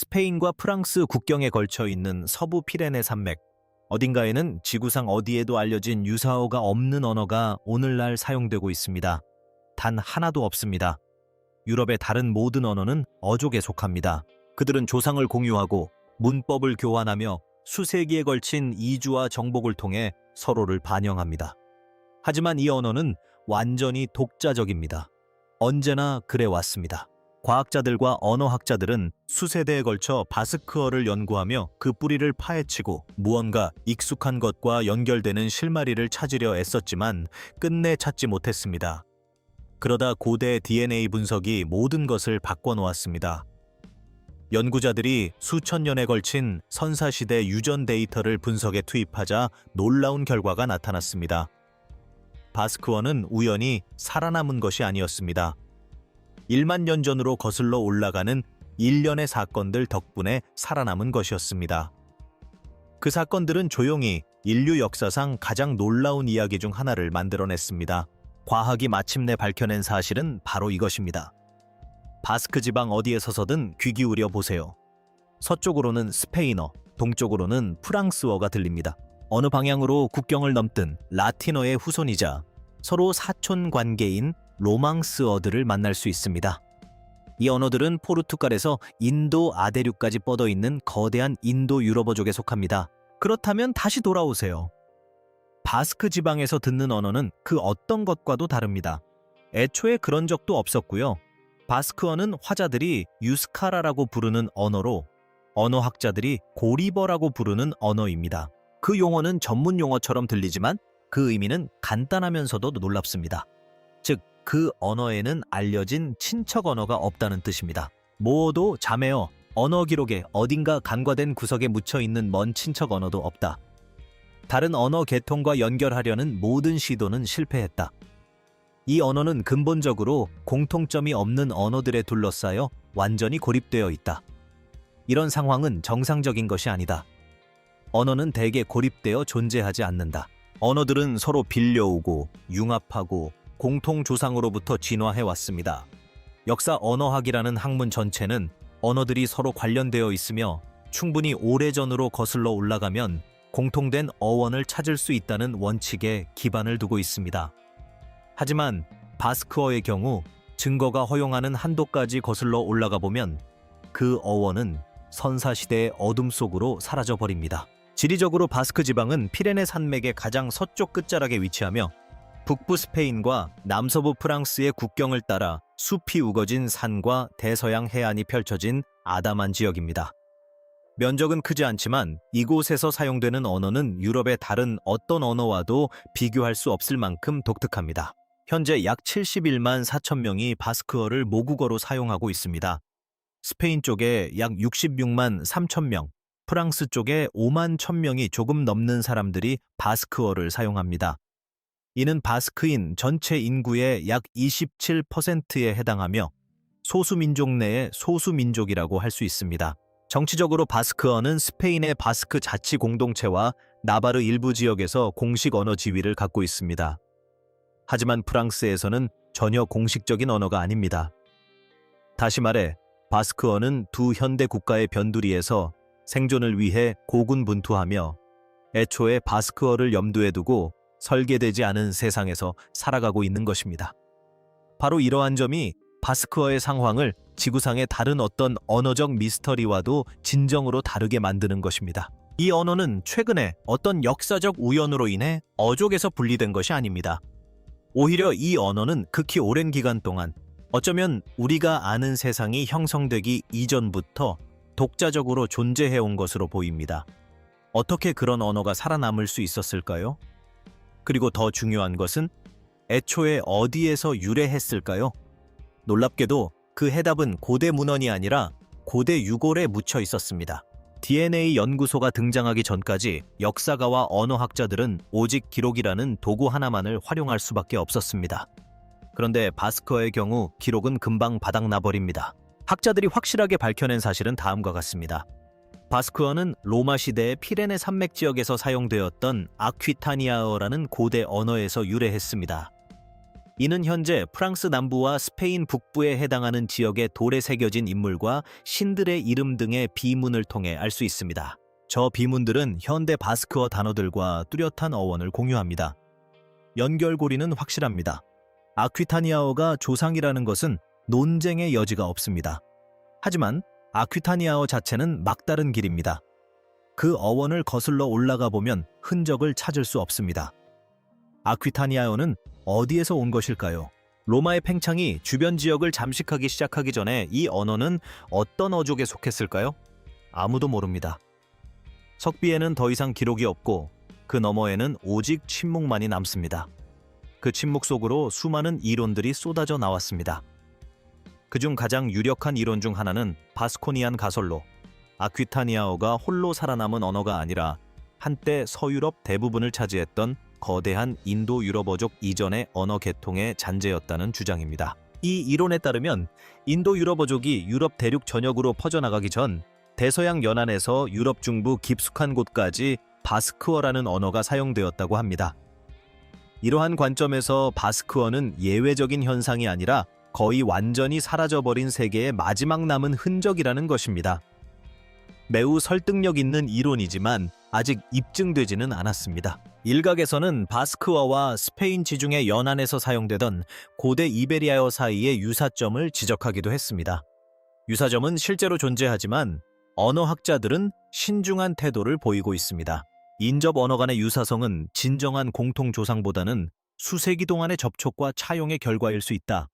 스페인과 프랑스 국경에 걸쳐 있는 서부 피레네 산맥. 어딘가에는 지구상 어디에도 알려진 유사어가 없는 언어가 오늘날 사용되고 있습니다. 단 하나도 없습니다. 유럽의 다른 모든 언어는 어족에 속합니다. 그들은 조상을 공유하고 문법을 교환하며 수세기에 걸친 이주와 정복을 통해 서로를 반영합니다. 하지만 이 언어는 완전히 독자적입니다. 언제나 그래왔습니다. 과학자들과 언어학자들은 수세대에 걸쳐 바스크어를 연구하며 그 뿌리를 파헤치고 무언가 익숙한 것과 연결되는 실마리를 찾으려 애썼지만 끝내 찾지 못했습니다. 그러다 고대 DNA 분석이 모든 것을 바꿔놓았습니다. 연구자들이 수천 년에 걸친 선사시대 유전 데이터를 분석에 투입하자 놀라운 결과가 나타났습니다. 바스크어는 우연히 살아남은 것이 아니었습니다. 1만 년 전으로 거슬러 올라가는 일련의 사건들 덕분에 살아남은 것이었습니다. 그 사건들은 조용히 인류 역사상 가장 놀라운 이야기 중 하나를 만들어냈습니다. 과학이 마침내 밝혀낸 사실은 바로 이것입니다. 바스크 지방 어디에 서서든 귀 기울여 보세요. 서쪽으로는 스페인어, 동쪽으로는 프랑스어가 들립니다. 어느 방향으로 국경을 넘든 라틴어의 후손이자 서로 사촌 관계인 로망스어들을 만날 수 있습니다. 이 언어들은 포르투갈에서 인도 아대륙까지 뻗어 있는 거대한 인도 유럽어족에 속합니다. 그렇다면 다시 돌아오세요. 바스크 지방에서 듣는 언어는 그 어떤 것과도 다릅니다. 애초에 그런 적도 없었고요. 바스크어는 화자들이 유스카라라고 부르는 언어로 언어학자들이 고리버라고 부르는 언어입니다. 그 용어는 전문 용어처럼 들리지만 그 의미는 간단하면서도 놀랍습니다. 즉, 그 언어에는 알려진 친척 언어가 없다는 뜻입니다. 모어도 자매어, 언어 기록에 어딘가 간과된 구석에 묻혀있는 먼 친척 언어도 없다. 다른 언어 계통과 연결하려는 모든 시도는 실패했다. 이 언어는 근본적으로 공통점이 없는 언어들에 둘러싸여 완전히 고립되어 있다. 이런 상황은 정상적인 것이 아니다. 언어는 대개 고립되어 존재하지 않는다. 언어들은 서로 빌려오고 융합하고 공통 조상으로부터 진화해왔습니다. 역사 언어학이라는 학문 전체는 언어들이 서로 관련되어 있으며 충분히 오래전으로 거슬러 올라가면 공통된 어원을 찾을 수 있다는 원칙에 기반을 두고 있습니다. 하지만 바스크어의 경우 증거가 허용하는 한도까지 거슬러 올라가 보면 그 어원은 선사시대의 어둠 속으로 사라져버립니다. 지리적으로 바스크 지방은 피레네 산맥의 가장 서쪽 끝자락에 위치하며 북부 스페인과 남서부 프랑스의 국경을 따라 숲이 우거진 산과 대서양 해안이 펼쳐진 아담한 지역입니다. 면적은 크지 않지만 이곳에서 사용되는 언어는 유럽의 다른 어떤 언어와도 비교할 수 없을 만큼 독특합니다. 현재 약 71만 4천 명이 바스크어를 모국어로 사용하고 있습니다. 스페인 쪽에 약 66만 3천 명, 프랑스 쪽에 5만 1천 명이 조금 넘는 사람들이 바스크어를 사용합니다. 이는 바스크인 전체 인구의 약 27%에 해당하며 소수민족 내의 소수민족이라고 할 수 있습니다. 정치적으로 바스크어는 스페인의 바스크 자치 공동체와 나바르 일부 지역에서 공식 언어 지위를 갖고 있습니다. 하지만 프랑스에서는 전혀 공식적인 언어가 아닙니다. 다시 말해 바스크어는 두 현대 국가의 변두리에서 생존을 위해 고군분투하며 애초에 바스크어를 염두에 두고 설계되지 않은 세상에서 살아가고 있는 것입니다. 바로 이러한 점이 바스크어의 상황을 지구상의 다른 어떤 언어적 미스터리와도 진정으로 다르게 만드는 것입니다. 이 언어는 최근에 어떤 역사적 우연으로 인해 어족에서 분리된 것이 아닙니다. 오히려 이 언어는 극히 오랜 기간 동안 어쩌면 우리가 아는 세상이 형성되기 이전부터 독자적으로 존재해온 것으로 보입니다. 어떻게 그런 언어가 살아남을 수 있었을까요? 그리고 더 중요한 것은 애초에 어디에서 유래했을까요? 놀랍게도 그 해답은 고대 문헌이 아니라 고대 유골에 묻혀 있었습니다. DNA 연구소가 등장하기 전까지 역사가와 언어학자들은 오직 기록이라는 도구 하나만을 활용할 수밖에 없었습니다. 그런데 바스크어의 경우 기록은 금방 바닥나버립니다. 학자들이 확실하게 밝혀낸 사실은 다음과 같습니다. 바스크어는 로마 시대의 피레네 산맥 지역에서 사용되었던 아퀴타니아어라는 고대 언어에서 유래했습니다. 이는 현재 프랑스 남부와 스페인 북부에 해당하는 지역의 돌에 새겨진 인물과 신들의 이름 등의 비문을 통해 알 수 있습니다. 저 비문들은 현대 바스크어 단어들과 뚜렷한 어원을 공유합니다. 연결고리는 확실합니다. 아퀴타니아어가 조상이라는 것은 논쟁의 여지가 없습니다. 하지만 아퀴타니아어 자체는 막다른 길입니다. 그 어원을 거슬러 올라가 보면 흔적을 찾을 수 없습니다. 아퀴타니아어는 어디에서 온 것일까요? 로마의 팽창이 주변 지역을 잠식하기 시작하기 전에 이 언어는 어떤 어족에 속했을까요? 아무도 모릅니다. 석비에는 더 이상 기록이 없고 그 너머에는 오직 침묵만이 남습니다. 그 침묵 속으로 수많은 이론들이 쏟아져 나왔습니다. 그중 가장 유력한 이론 중 하나는 바스코니안 가설로 아퀴타니아어가 홀로 살아남은 언어가 아니라 한때 서유럽 대부분을 차지했던 거대한 인도 유럽어족 이전의 언어 계통의 잔재였다는 주장입니다. 이 이론에 따르면 인도 유럽어족이 유럽 대륙 전역으로 퍼져나가기 전 대서양 연안에서 유럽 중부 깊숙한 곳까지 바스크어라는 언어가 사용되었다고 합니다. 이러한 관점에서 바스크어는 예외적인 현상이 아니라 거의 완전히 사라져버린 세계의 마지막 남은 흔적이라는 것입니다. 매우 설득력 있는 이론이지만 아직 입증되지는 않았습니다. 일각에서는 바스크어와 스페인 지중해 연안에서 사용되던 고대 이베리아어 사이의 유사점을 지적하기도 했습니다. 유사점은 실제로 존재하지만 언어학자들은 신중한 태도를 보이고 있습니다. 인접 언어 간의 유사성은 진정한 공통조상보다는 수세기 동안의 접촉과 차용의 결과일 수 있다.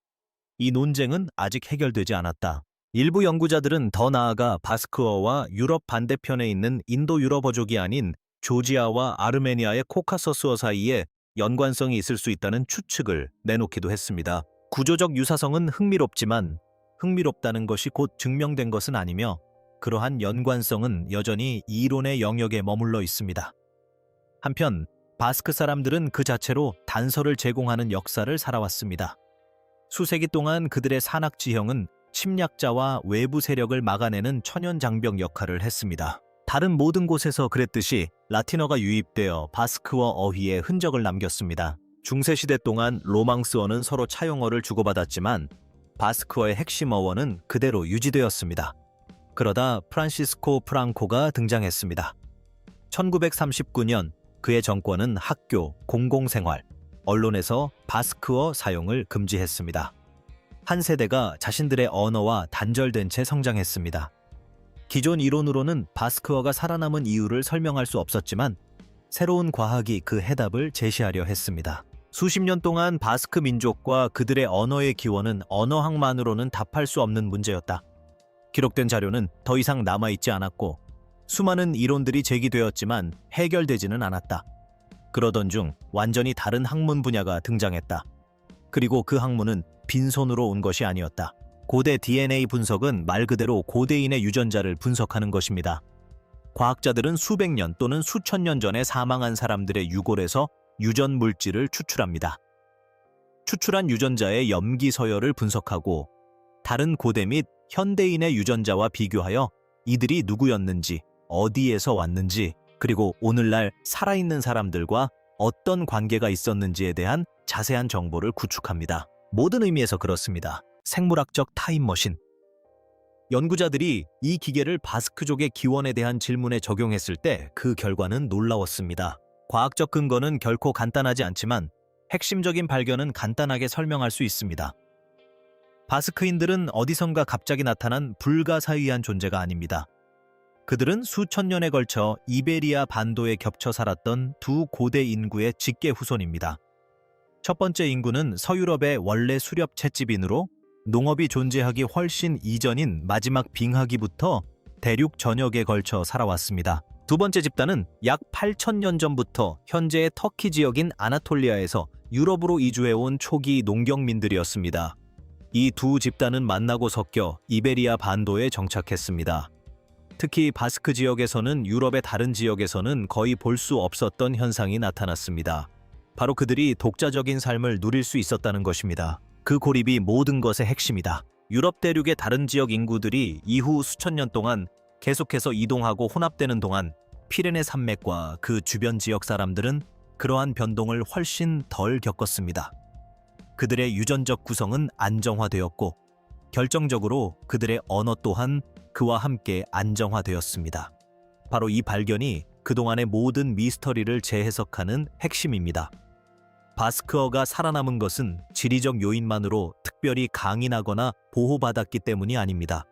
이 논쟁은 아직 해결되지 않았다. 일부 연구자들은 더 나아가 바스크어와 유럽 반대편에 있는 인도 유럽어족이 아닌 조지아와 아르메니아의 코카서스어 사이에 연관성이 있을 수 있다는 추측을 내놓기도 했습니다. 구조적 유사성은 흥미롭지만 흥미롭다는 것이 곧 증명된 것은 아니며 그러한 연관성은 여전히 이론의 영역에 머물러 있습니다. 한편 바스크 사람들은 그 자체로 단서를 제공하는 역사를 살아왔습니다. 수세기 동안 그들의 산악 지형은 침략자와 외부 세력을 막아내는 천연장벽 역할을 했습니다. 다른 모든 곳에서 그랬듯이 라틴어가 유입되어 바스크어 어휘에 흔적을 남겼습니다. 중세시대 동안 로망스어는 서로 차용어를 주고받았지만 바스크어의 핵심 어원은 그대로 유지되었습니다. 그러다 프란시스코 프랑코가 등장했습니다. 1939년 그의 정권은 학교, 공공생활, 언론에서 바스크어 사용을 금지했습니다. 한 세대가 자신들의 언어와 단절된 채 성장했습니다. 기존 이론으로는 바스크어가 살아남은 이유를 설명할 수 없었지만 새로운 과학이 그 해답을 제시하려 했습니다. 수십 년 동안 바스크 민족과 그들의 언어의 기원은 언어학만으로는 답할 수 없는 문제였다. 기록된 자료는 더 이상 남아있지 않았고 수많은 이론들이 제기되었지만 해결되지는 않았다. 그러던 중 완전히 다른 학문 분야가 등장했다. 그리고 그 학문은 빈손으로 온 것이 아니었다. 고대 DNA 분석은 말 그대로 고대인의 유전자를 분석하는 것입니다. 과학자들은 수백 년 또는 수천 년 전에 사망한 사람들의 유골에서 유전 물질을 추출합니다. 추출한 유전자의 염기 서열을 분석하고 다른 고대 및 현대인의 유전자와 비교하여 이들이 누구였는지, 어디에서 왔는지, 그리고 오늘날 살아있는 사람들과 어떤 관계가 있었는지에 대한 자세한 정보를 구축합니다. 모든 의미에서 그렇습니다. 생물학적 타임머신. 연구자들이 이 기계를 바스크족의 기원에 대한 질문에 적용했을 때 그 결과는 놀라웠습니다. 과학적 근거는 결코 간단하지 않지만 핵심적인 발견은 간단하게 설명할 수 있습니다. 바스크인들은 어디선가 갑자기 나타난 불가사의한 존재가 아닙니다. 그들은 수천 년에 걸쳐 이베리아 반도에 겹쳐 살았던 두 고대 인구의 직계 후손입니다. 첫 번째 인구는 서유럽의 원래 수렵 채집인으로 농업이 존재하기 훨씬 이전인 마지막 빙하기부터 대륙 전역에 걸쳐 살아왔습니다. 두 번째 집단은 약 8,000년 전부터 현재의 터키 지역인 아나톨리아에서 유럽으로 이주해온 초기 농경민들이었습니다. 이 두 집단은 만나고 섞여 이베리아 반도에 정착했습니다. 특히 바스크 지역에서는 유럽의 다른 지역에서는 거의 볼 수 없었던 현상이 나타났습니다. 바로 그들이 독자적인 삶을 누릴 수 있었다는 것입니다. 그 고립이 모든 것의 핵심이다. 유럽 대륙의 다른 지역 인구들이 이후 수천 년 동안 계속해서 이동하고 혼합되는 동안 피레네 산맥과 그 주변 지역 사람들은 그러한 변동을 훨씬 덜 겪었습니다. 그들의 유전적 구성은 안정화되었고 결정적으로 그들의 언어 또한 그와 함께 안정화되었습니다. 바로 이 발견이 그동안의 모든 미스터리를 재해석하는 핵심입니다. 바스크어가 살아남은 것은 지리적 요인만으로 특별히 강인하거나 보호받았기 때문이 아닙니다.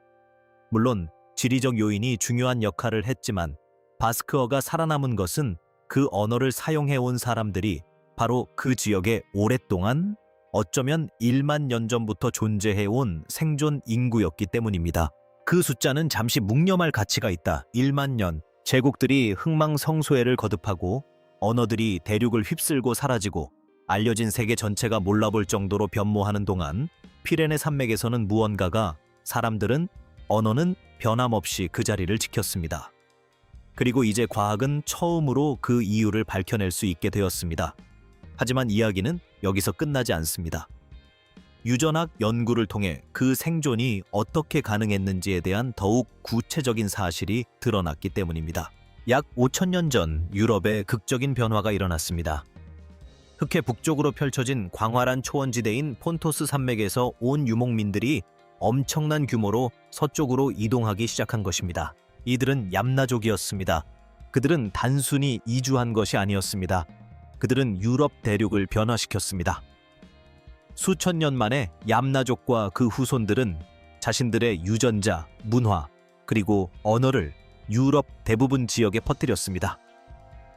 물론 지리적 요인이 중요한 역할을 했지만 바스크어가 살아남은 것은 그 언어를 사용해온 사람들이 바로 그 지역에 오랫동안 어쩌면 1만 년 전부터 존재해온 생존 인구였기 때문입니다. 그 숫자는 잠시 묵념할 가치가 있다. 1만 년, 제국들이 흥망성쇠를 거듭하고 언어들이 대륙을 휩쓸고 사라지고 알려진 세계 전체가 몰라볼 정도로 변모하는 동안 피레네 산맥에서는 무언가가, 사람들은, 언어는 변함없이 그 자리를 지켰습니다. 그리고 이제 과학은 처음으로 그 이유를 밝혀낼 수 있게 되었습니다. 하지만 이야기는 여기서 끝나지 않습니다. 유전학 연구를 통해 그 생존이 어떻게 가능했는지에 대한 더욱 구체적인 사실이 드러났기 때문입니다. 약 5천년 전 유럽에 극적인 변화가 일어났습니다. 흑해 북쪽으로 펼쳐진 광활한 초원지대인 폰토스 산맥에서 온 유목민들이 엄청난 규모로 서쪽으로 이동하기 시작한 것입니다. 이들은 얌나족이었습니다. 그들은 단순히 이주한 것이 아니었습니다. 그들은 유럽 대륙을 변화시켰습니다. 수천 년 만에 얌나족과 그 후손들은 자신들의 유전자, 문화, 그리고 언어를 유럽 대부분 지역에 퍼뜨렸습니다.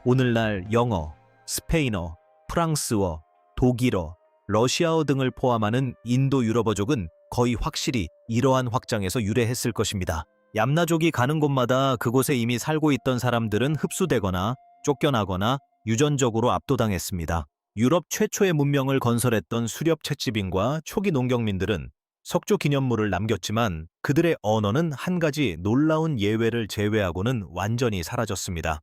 오늘날 영어, 스페인어, 프랑스어, 독일어, 러시아어 등을 포함하는 인도 유럽어족은 거의 확실히 이러한 확장에서 유래했을 것입니다. 얌나족이 가는 곳마다 그곳에 이미 살고 있던 사람들은 흡수되거나 쫓겨나거나 유전적으로 압도당했습니다. 유럽 최초의 문명을 건설했던 수렵 채집인과 초기 농경민들은 석조 기념물을 남겼지만 그들의 언어는 한 가지 놀라운 예외를 제외하고는 완전히 사라졌습니다.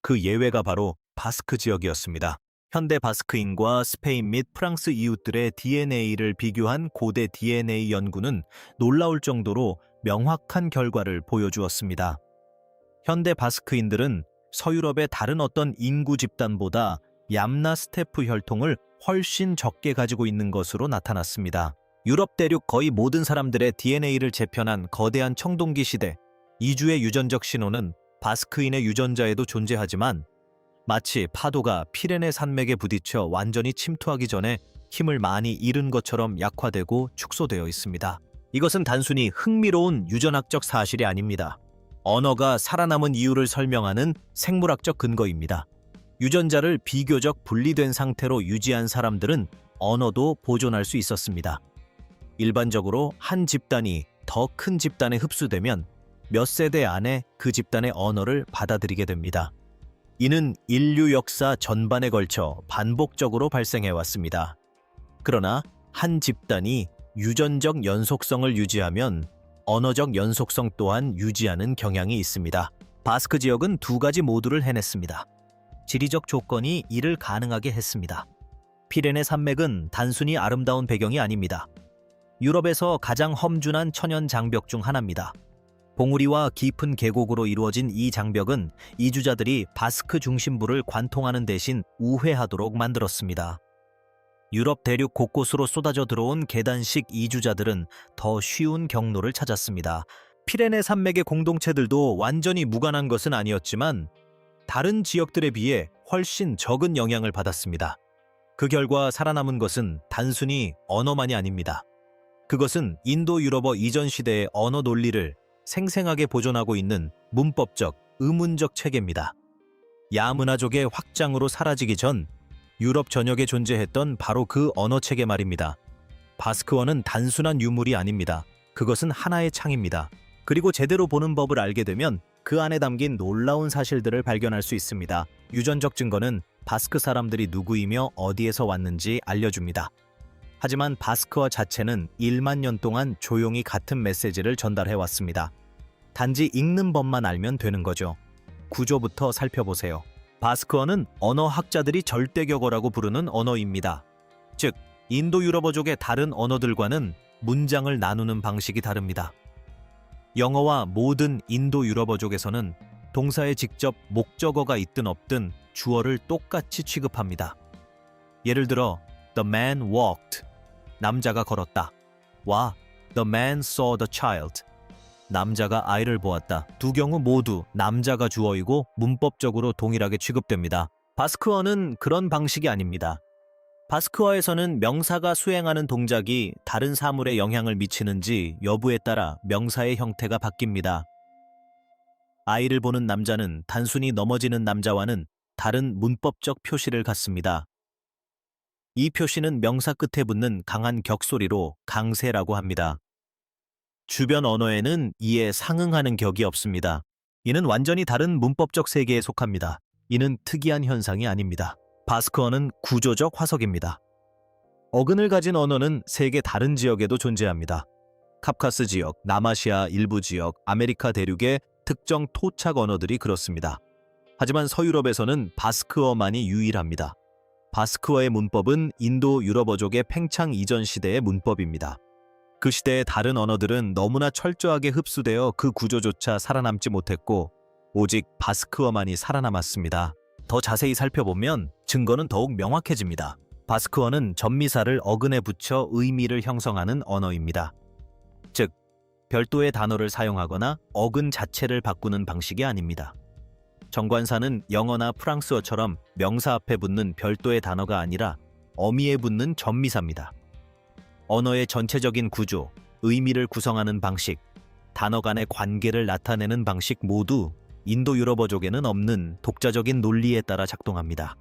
그 예외가 바로 바스크 지역이었습니다. 현대 바스크인과 스페인 및 프랑스 이웃들의 DNA를 비교한 고대 DNA 연구는 놀라울 정도로 명확한 결과를 보여주었습니다. 현대 바스크인들은 서유럽의 다른 어떤 인구 집단보다 얌나 스테프 혈통을 훨씬 적게 가지고 있는 것으로 나타났습니다. 유럽 대륙 거의 모든 사람들의 DNA를 재편한 거대한 청동기 시대, 이주의 유전적 신호는 바스크인의 유전자에도 존재하지만 마치 파도가 피레네 산맥에 부딪혀 완전히 침투하기 전에 힘을 많이 잃은 것처럼 약화되고 축소되어 있습니다. 이것은 단순히 흥미로운 유전학적 사실이 아닙니다. 언어가 살아남은 이유를 설명하는 생물학적 근거입니다. 유전자를 비교적 분리된 상태로 유지한 사람들은 언어도 보존할 수 있었습니다. 일반적으로 한 집단이 더 큰 집단에 흡수되면 몇 세대 안에 그 집단의 언어를 받아들이게 됩니다. 이는 인류 역사 전반에 걸쳐 반복적으로 발생해왔습니다. 그러나 한 집단이 유전적 연속성을 유지하면 언어적 연속성 또한 유지하는 경향이 있습니다. 바스크 지역은 두 가지 모두를 해냈습니다. 지리적 조건이 이를 가능하게 했습니다. 피레네 산맥은 단순히 아름다운 배경이 아닙니다. 유럽에서 가장 험준한 천연 장벽 중 하나입니다. 봉우리와 깊은 계곡으로 이루어진 이 장벽은 이주자들이 바스크 중심부를 관통하는 대신 우회하도록 만들었습니다. 유럽 대륙 곳곳으로 쏟아져 들어온 계단식 이주자들은 더 쉬운 경로를 찾았습니다. 피레네 산맥의 공동체들도 완전히 무관한 것은 아니었지만 다른 지역들에 비해 훨씬 적은 영향을 받았습니다. 그 결과 살아남은 것은 단순히 언어만이 아닙니다. 그것은 인도 유럽어 이전 시대의 언어 논리를 생생하게 보존하고 있는 문법적, 의문적 체계입니다. 야문화족의 확장으로 사라지기 전 유럽 전역에 존재했던 바로 그 언어 체계 말입니다. 바스크어는 단순한 유물이 아닙니다. 그것은 하나의 창입니다. 그리고 제대로 보는 법을 알게 되면 그 안에 담긴 놀라운 사실들을 발견할 수 있습니다. 유전적 증거는 바스크 사람들이 누구이며 어디에서 왔는지 알려줍니다. 하지만 바스크어 자체는 1만 년 동안 조용히 같은 메시지를 전달해왔습니다. 단지 읽는 법만 알면 되는 거죠. 구조부터 살펴보세요. 바스크어는 언어학자들이 절대격어라고 부르는 언어입니다. 즉, 인도 유럽어족의 다른 언어들과는 문장을 나누는 방식이 다릅니다. 영어와 모든 인도 유럽어족에서는 동사에 직접 목적어가 있든 없든 주어를 똑같이 취급합니다. 예를 들어 The man walked. 남자가 걸었다. 와, the man saw the child. 남자가 아이를 보았다. 두 경우 모두 남자가 주어이고 문법적으로 동일하게 취급됩니다. 바스크어는 그런 방식이 아닙니다. 바스크어에서는 명사가 수행하는 동작이 다른 사물에 영향을 미치는지 여부에 따라 명사의 형태가 바뀝니다. 아이를 보는 남자는 단순히 넘어지는 남자와는 다른 문법적 표시를 갖습니다. 이 표시는 명사 끝에 붙는 강한 격소리로 강세라고 합니다. 주변 언어에는 이에 상응하는 격이 없습니다. 이는 완전히 다른 문법적 세계에 속합니다. 이는 특이한 현상이 아닙니다. 바스크어는 구조적 화석입니다. 어근을 가진 언어는 세계 다른 지역에도 존재합니다. 카프카스 지역, 남아시아 일부 지역, 아메리카 대륙의 특정 토착 언어들이 그렇습니다. 하지만 서유럽에서는 바스크어만이 유일합니다. 바스크어의 문법은 인도 유럽어족의 팽창 이전 시대의 문법입니다. 그 시대의 다른 언어들은 너무나 철저하게 흡수되어 그 구조조차 살아남지 못했고 오직 바스크어만이 살아남았습니다. 더 자세히 살펴보면 증거는 더욱 명확해집니다. 바스크어는 전미사를 어근에 붙여 의미를 형성하는 언어입니다. 즉, 별도의 단어를 사용하거나 어근 자체를 바꾸는 방식이 아닙니다. 정관사는 영어나 프랑스어처럼 명사 앞에 붙는 별도의 단어가 아니라 어미에 붙는 전미사입니다. 언어의 전체적인 구조, 의미를 구성하는 방식, 단어 간의 관계를 나타내는 방식 모두 인도 유럽어족에는 없는 독자적인 논리에 따라 작동합니다.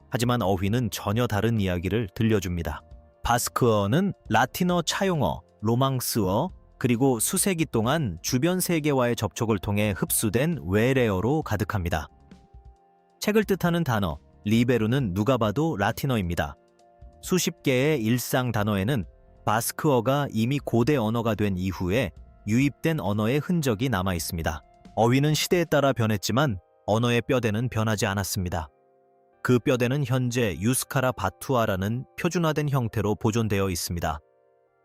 하지만 어휘는 전혀 다른 이야기를 들려줍니다. 바스크어는 라틴어 차용어, 로망스어, 그리고 수세기 동안 주변 세계와의 접촉을 통해 흡수된 외래어로 가득합니다. 책을 뜻하는 단어, 리베루는 누가 봐도 라틴어입니다. 수십 개의 일상 단어에는 바스크어가 이미 고대 언어가 된 이후에 유입된 언어의 흔적이 남아 있습니다. 어휘는 시대에 따라 변했지만 언어의 뼈대는 변하지 않았습니다. 그 뼈대는 현재 유스카라 바투아라는 표준화된 형태로 보존되어 있습니다.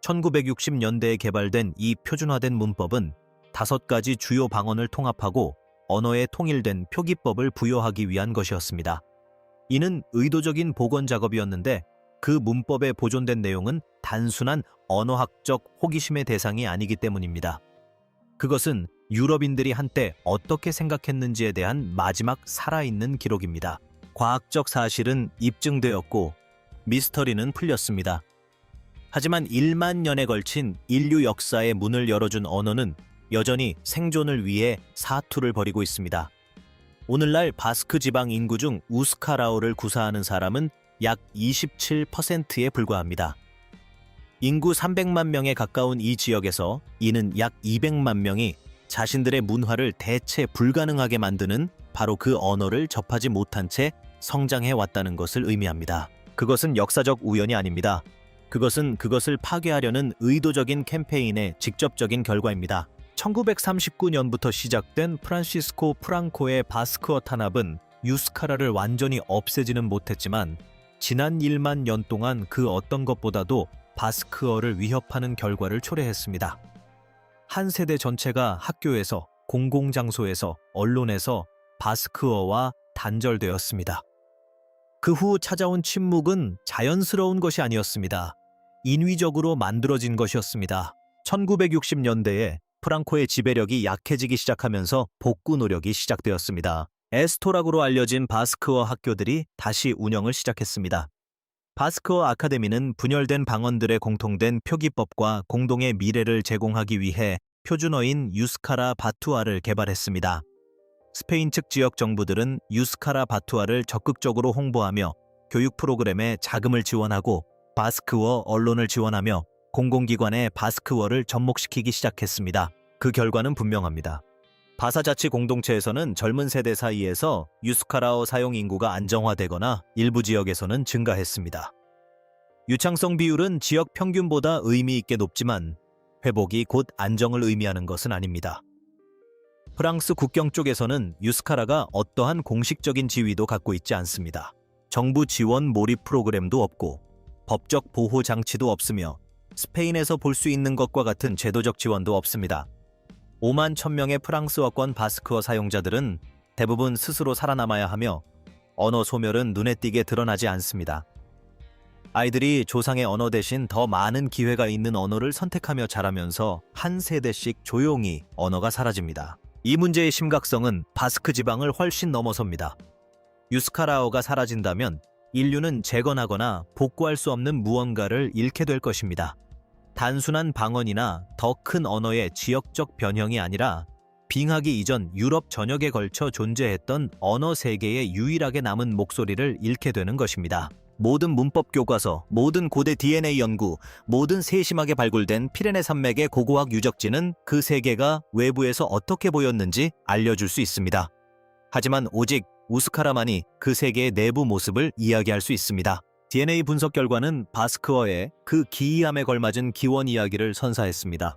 1960년대에 개발된 이 표준화된 문법은 5가지 주요 방언을 통합하고 언어에 통일된 표기법을 부여하기 위한 것이었습니다. 이는 의도적인 복원 작업이었는데 그 문법에 보존된 내용은 단순한 언어학적 호기심의 대상이 아니기 때문입니다. 그것은 유럽인들이 한때 어떻게 생각했는지에 대한 마지막 살아있는 기록입니다. 과학적 사실은 입증되었고 미스터리는 풀렸습니다. 하지만 1만 년에 걸친 인류 역사의 문을 열어준 언어는 여전히 생존을 위해 사투를 벌이고 있습니다. 오늘날 바스크 지방 인구 중 우스카라어를 구사하는 사람은 약 27%에 불과합니다. 인구 300만 명에 가까운 이 지역에서 이는 약 200만 명이 자신들의 문화를 대체 불가능하게 만드는 바로 그 언어를 접하지 못한 채 성장해 왔다는 것을 의미합니다. 그것은 역사적 우연이 아닙니다. 그것은 그것을 파괴하려는 의도적인 캠페인의 직접적인 결과입니다. 1939년부터 시작된 프란시스코 프랑코의 바스크어 탄압은 유스카라를 완전히 없애지는 못했지만 지난 1만 년 동안 그 어떤 것보다도 바스크어를 위협하는 결과를 초래했습니다. 한 세대 전체가 학교에서, 공공장소에서, 언론에서 바스크어와 단절되었습니다. 그 후 찾아온 침묵은 자연스러운 것이 아니었습니다. 인위적으로 만들어진 것이었습니다. 1960년대에 프랑코의 지배력이 약해지기 시작하면서 복구 노력이 시작되었습니다. 에스토락으로 알려진 바스크어 학교들이 다시 운영을 시작했습니다. 바스크어 아카데미는 분열된 방언들의 공통된 표기법과 공동의 미래를 제공하기 위해 표준어인 유스카라 바투아를 개발했습니다. 스페인 측 지역 정부들은 유스카라 바투아를 적극적으로 홍보하며 교육 프로그램에 자금을 지원하고 바스크어 언론을 지원하며 공공기관에 바스크어를 접목시키기 시작했습니다. 그 결과는 분명합니다. 바사자치 공동체에서는 젊은 세대 사이에서 유스카라어 사용 인구가 안정화되거나 일부 지역에서는 증가했습니다. 유창성 비율은 지역 평균보다 의미 있게 높지만 회복이 곧 안정을 의미하는 것은 아닙니다. 프랑스 국경 쪽에서는 유스카라가 어떠한 공식적인 지위도 갖고 있지 않습니다. 정부 지원 몰입 프로그램도 없고 법적 보호 장치도 없으며 스페인에서 볼 수 있는 것과 같은 제도적 지원도 없습니다. 5만 1,000명의 프랑스어권 바스크어 사용자들은 대부분 스스로 살아남아야 하며 언어 소멸은 눈에 띄게 드러나지 않습니다. 아이들이 조상의 언어 대신 더 많은 기회가 있는 언어를 선택하며 자라면서 한 세대씩 조용히 언어가 사라집니다. 이 문제의 심각성은 바스크 지방을 훨씬 넘어섭니다. 유스카라어가 사라진다면 인류는 재건하거나 복구할 수 없는 무언가를 잃게 될 것입니다. 단순한 방언이나 더 큰 언어의 지역적 변형이 아니라 빙하기 이전 유럽 전역에 걸쳐 존재했던 언어 세계의 유일하게 남은 목소리를 잃게 되는 것입니다. 모든 문법 교과서, 모든 고대 DNA 연구, 모든 세심하게 발굴된 피레네 산맥의 고고학 유적지는 그 세계가 외부에서 어떻게 보였는지 알려줄 수 있습니다. 하지만 오직 우스카라만이 그 세계의 내부 모습을 이야기할 수 있습니다. DNA 분석 결과는 바스크어의 그 기이함에 걸맞은 기원 이야기를 선사했습니다.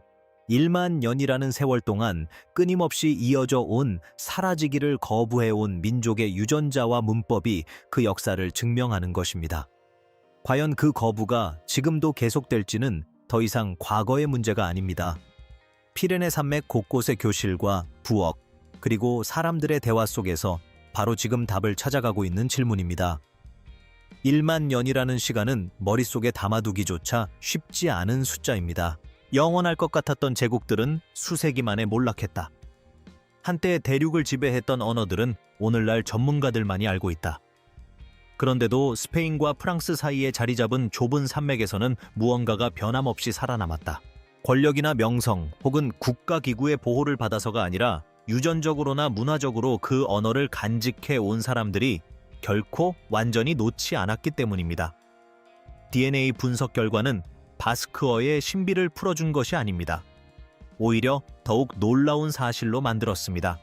1만 년이라는 세월 동안 끊임없이 이어져 온 사라지기를 거부해온 민족의 유전자와 문법이 그 역사를 증명하는 것입니다. 과연 그 거부가 지금도 계속될지는 더 이상 과거의 문제가 아닙니다. 피레네 산맥 곳곳의 교실과 부엌, 그리고 사람들의 대화 속에서 바로 지금 답을 찾아가고 있는 질문입니다. 1만 년이라는 시간은 머릿속에 담아두기조차 쉽지 않은 숫자입니다. 영원할 것 같았던 제국들은 수세기 만에 몰락했다. 한때 대륙을 지배했던 언어들은 오늘날 전문가들만이 알고 있다. 그런데도 스페인과 프랑스 사이에 자리 잡은 좁은 산맥에서는 무언가가 변함없이 살아남았다. 권력이나 명성 혹은 국가기구의 보호를 받아서가 아니라 유전적으로나 문화적으로 그 언어를 간직해 온 사람들이 결코 완전히 놓지 않았기 때문입니다. DNA 분석 결과는 바스크어의 신비를 풀어준 것이 아닙니다. 오히려 더욱 놀라운 사실로 만들었습니다.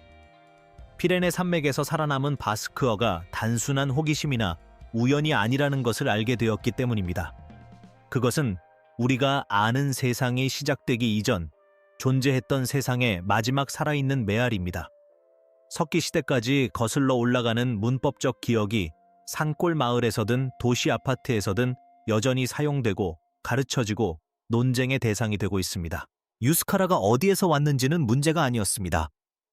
피레네 산맥에서 살아남은 바스크어가 단순한 호기심이나 우연이 아니라는 것을 알게 되었기 때문입니다. 그것은 우리가 아는 세상이 시작되기 이전 존재했던 세상의 마지막 살아있는 메아리입니다. 석기 시대까지 거슬러 올라가는 문법적 기억이 산골 마을에서든 도시 아파트에서든 여전히 사용되고 가르쳐지고 논쟁의 대상이 되고 있습니다. 유스카라가 어디에서 왔는지는 문제가 아니었습니다.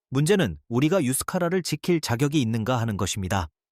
문제는 우리가 유스카라를 지킬 자격이 있는가 하는 것입니다.